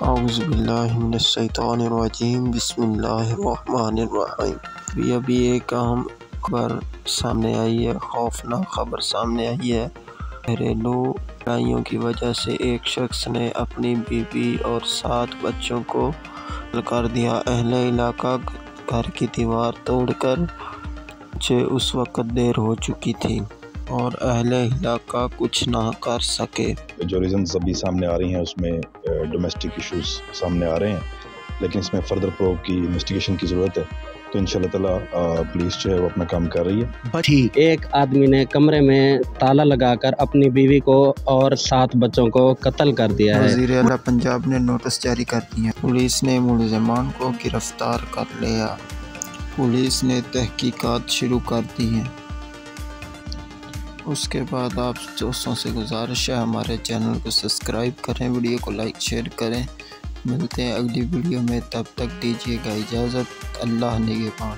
اعوذ باللہ من الشیطان الرجیم بسم اللہ الرحمن الرحیم۔ ابھی ایک اہم خبر سامنے آئی ہے، خوفناک خبر سامنے آئی ہے۔ گھریلو لڑائیوں کی وجہ سے ایک شخص نے اپنی بیوی اور 7 بچوں کو قتل کر دیا۔ اہل علاقہ گھر کی دیوار توڑ کر اس وقت دیر ہو چکی تھی اور اہل علاقہ کچھ نہ کر سکے۔ جو ریزنز ابھی سامنے آ رہی ہیں اس میں ڈومیسٹک ایشوز سامنے آ رہے ہیں، لیکن اس میں فردر پروب کی انویسٹیگیشن کی ضرورت ہے، تو انشاءاللہ تعالیٰ پولیس جو ہے وہ اپنا کام کر رہی ہے۔ ایک آدمی نے کمرے میں تالا لگا کر اپنی بیوی کو اور 7 بچوں کو قتل کر دیا ہے۔ وزیر اعلیٰ پنجاب نے نوٹس جاری کر دیا۔ پولیس نے ملزمان کو گرفتار کر لیا۔ پولیس نے تحقیقات شروع کر دی ہیں۔ اس کے بعد آپ دوستوں سے گزارش ہے ہمارے چینل کو سبسکرائب کریں، ویڈیو کو لائک شیئر کریں۔ ملتے ہیں اگلی ویڈیو میں، تب تک دیجیے گا اجازت۔ اللہ نگہبان۔